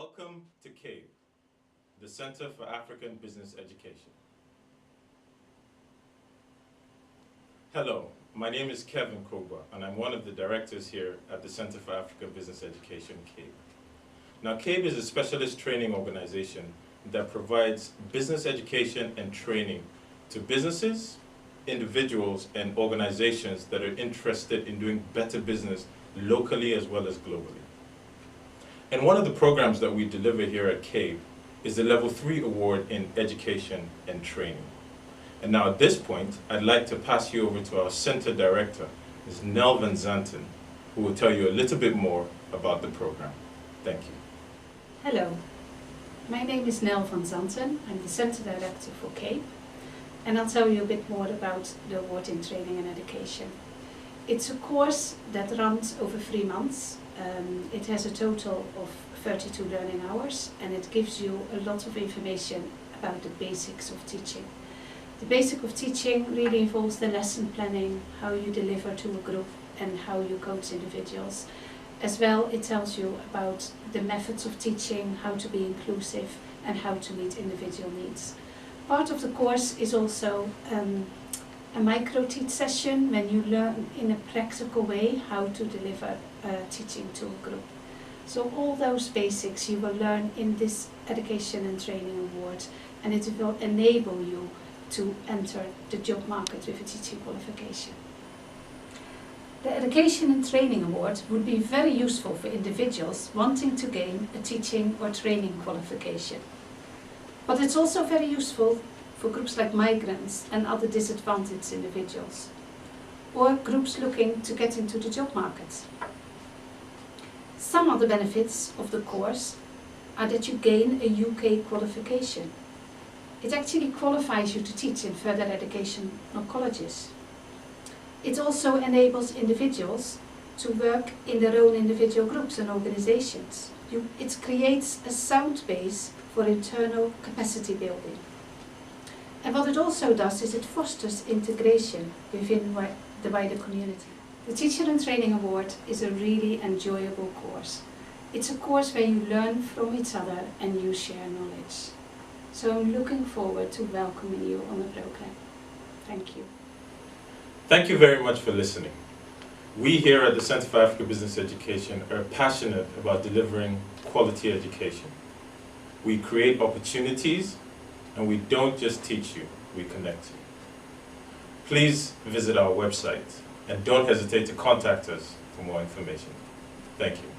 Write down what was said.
Welcome to CABE, the Center for African Business Education. Hello, my name is Kevin Koba, and I'm one of the directors here at the Center for African Business Education, CABE. Now, CABE is a specialist training organization that provides business education and training to businesses, individuals, and organizations that are interested in doing better business locally as well as globally. And one of the programs that we deliver here at CABE is the Level 3 Award in Education and Training. And now at this point, I'd like to pass you over to our Center Director, Ms. Nell Van Zanten, who will tell you a little bit more about the program. Thank you. Hello, my name is Nell Van Zanten. I'm the Center Director for CABE, and I'll tell you a bit more about the Award in Training and Education. It's a course that runs over 3 months. It has a total of 32 learning hours, and it gives you a lot of information about the basics of teaching. The basic of teaching really involves the lesson planning, how you deliver to a group and how you coach individuals. As well, it tells you about the methods of teaching, how to be inclusive and how to meet individual needs. Part of the course is also a micro-teach session when you learn in a practical way how to deliver teaching to a group. So all those basics you will learn in this Education and Training Award, and it will enable you to enter the job market with a teaching qualification. The Education and Training Award would be very useful for individuals wanting to gain a teaching or training qualification. But it's also very useful for groups like migrants and other disadvantaged individuals, or groups looking to get into the job market. Some of the benefits of the course are that you gain a UK qualification. It actually qualifies you to teach in further educational colleges. It also enables individuals to work in their own individual groups and organizations. It creates a sound base for internal capacity building. And what it also does is it fosters integration within the wider community. The Teacher and Training Award is a really enjoyable course. It's a course where you learn from each other and you share knowledge. So I'm looking forward to welcoming you on the program. Thank you. Thank you very much for listening. We here at the Center for African Business Education are passionate about delivering quality education. We create opportunities, and we don't just teach you, we connect you. Please visit our website and don't hesitate to contact us for more information. Thank you.